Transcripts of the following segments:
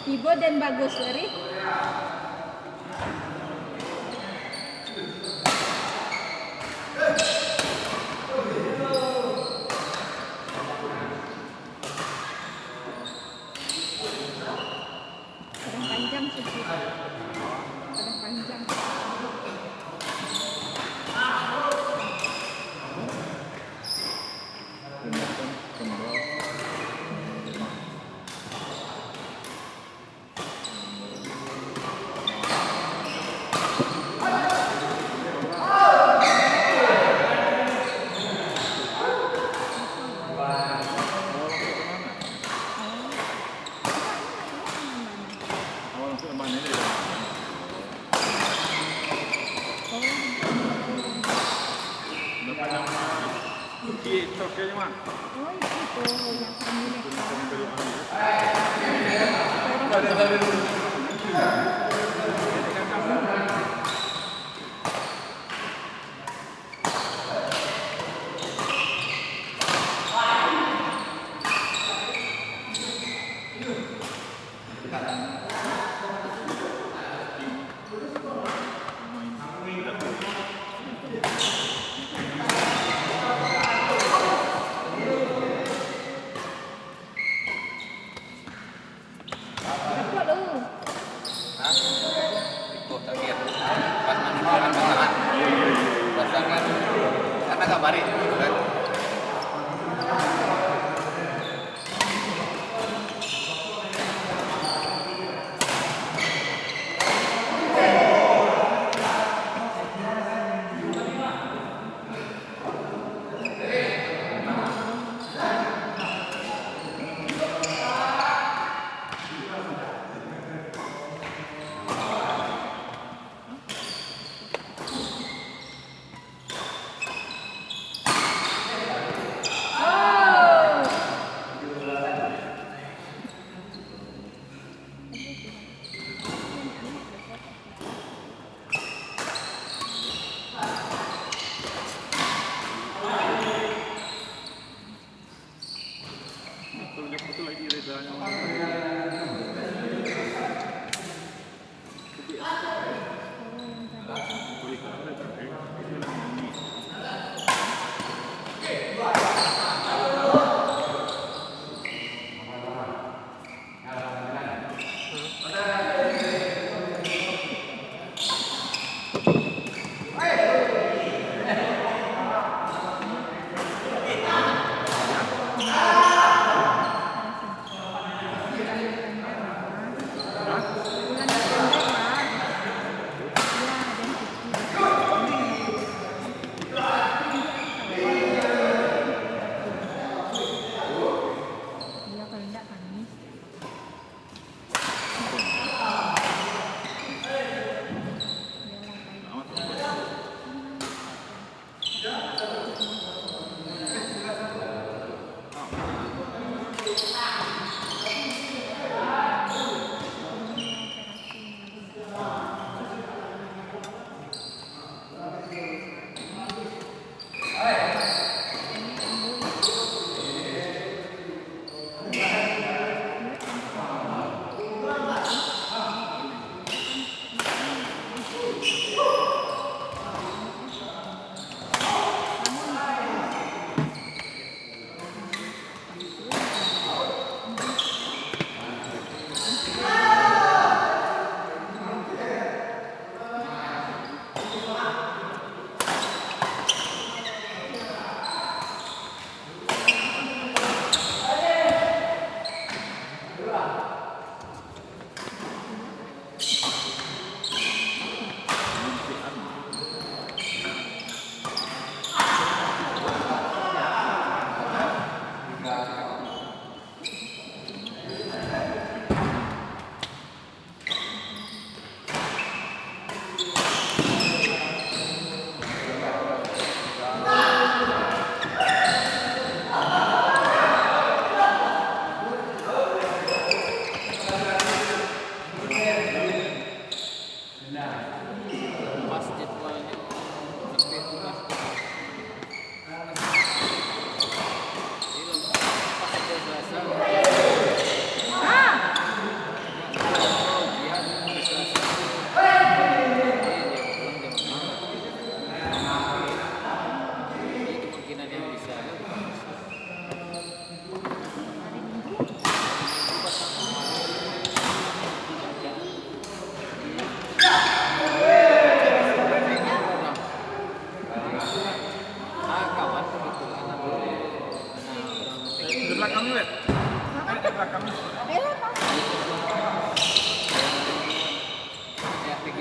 Ibo dan bagus dari kadang panjang sih, kadang panjang. Gitu, kayaknya mah. Oh itu yang pemilik. Karena kabarin kan.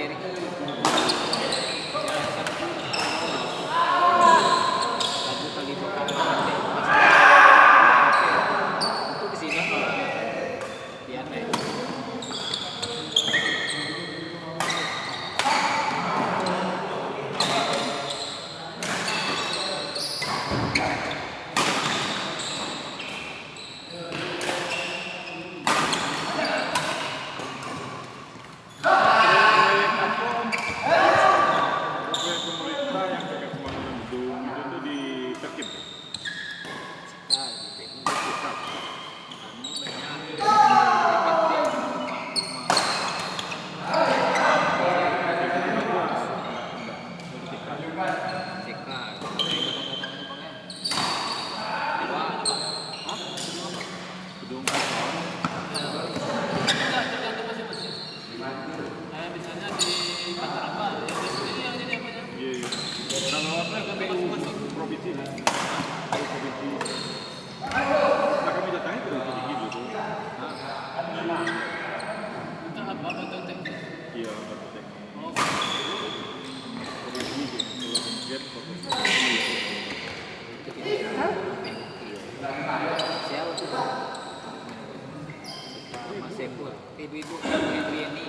Jerry. Lagu kali vokal itu di sini lihat deh. Proyek pemerintah yang dekat pembangunan gedung itu tuh di Terkip. Gedung kantor. Iya, iya. Kalau apa provinsi nih. Kalau provinsi. Nah, kami datangnya ke Bukit Tinggi dulu. Iya, Batu Teknik. Provinsi gitu. Kalau mungkin provinsi. Siapa tuh? Mas Sepul. Ibu-ibu ini.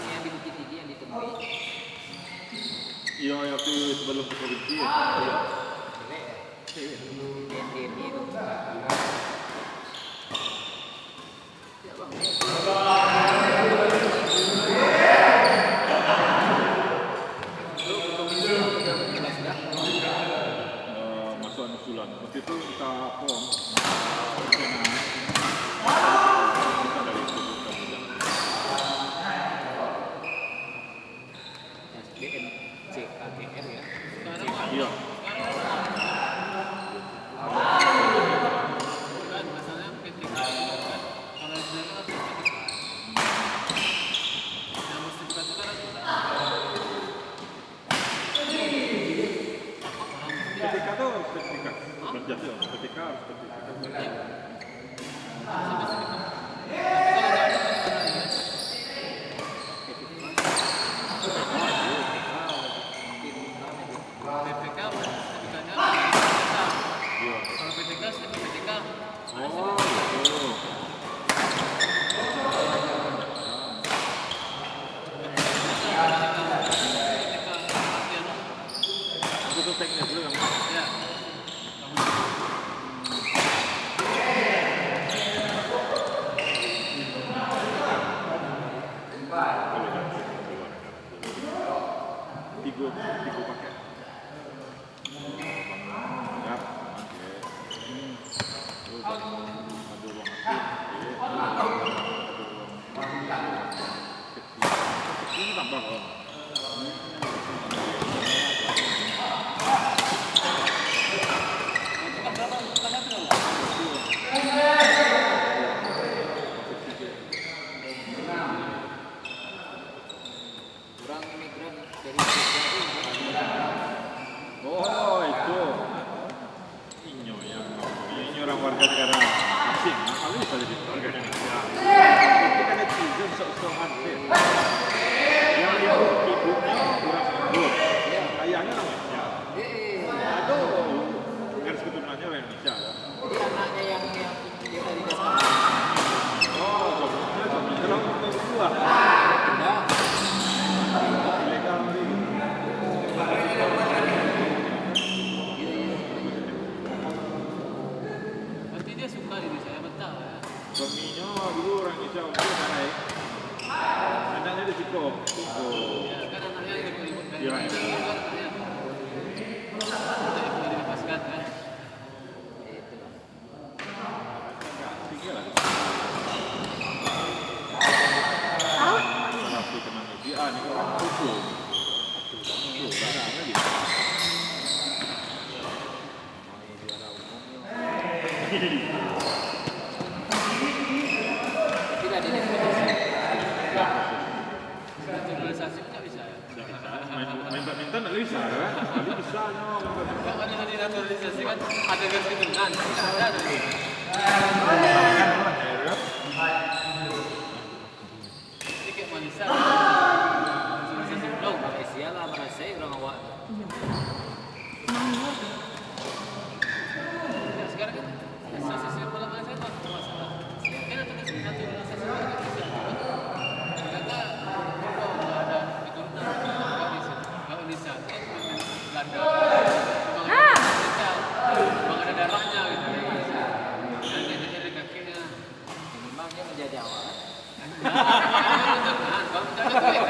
Yang di Bukit Tinggi yang ditemui. Iya, waktu sebelum ke provinsi ya. DND itu. Ya bang. Masukan usulan. Waktu itu kita form. Kita dari itu kita bilang. SBMCKTR ya. Iya. Ketika itu harus sertifikat. Berjati harus ketika harus sertifikat. Oh, gitu. Aku tuh teknik dulu yang tiga pakai. Siap, terus ada ruang aktif, ini tambah kok. Orang migran dari Jogja. Oh, itu ini orang warga negara asing. Nah, kalau bisa jadi warga negara kita kan netizen sok-sokan sih. Yang ibunya kurang sempur, ayahnya orang Indonesia. Aduh, garis keturunannya orang Indonesia. Jadi anaknya yang dia tadi dasar. Oh, suaminya kalau untuk berdua Nah, ilegal nih. Berarti dia suka diri saya betah ya. Suaminya dulu orang Indonesia, untuk naik. Anaknya di Ciko. Ya kan anaknya ikut ribut kan. Iya. Itu anaknya. Kita ikut dilepaskan ya. Tinggi lah. Tahu? Tapi tenang lagi, ini orang hukum. Tuh, ada lagi. tidak ada definisi. Naturalisasi pun nggak bisa ya. Main badminton nggak bisa kan? Kali bisa no. Kalau ada naturalisasi kan ada garis keturunan, tidak ada dari itu. Ini kayak Malaysia. Naturalisasi belum, Malaysia lah, Malaysia orang awak. Ya, sekarang kan naturalisasi bola Malaysia itu apa masalah? Kan naturalisasi Malaysia. Ternyata kalau ada keturunan, nggak bisa. Belanda. Memang ada darahnya gitu. Dan dari kakinya. Memang dia menjadi awal. Nah, kalau menjadi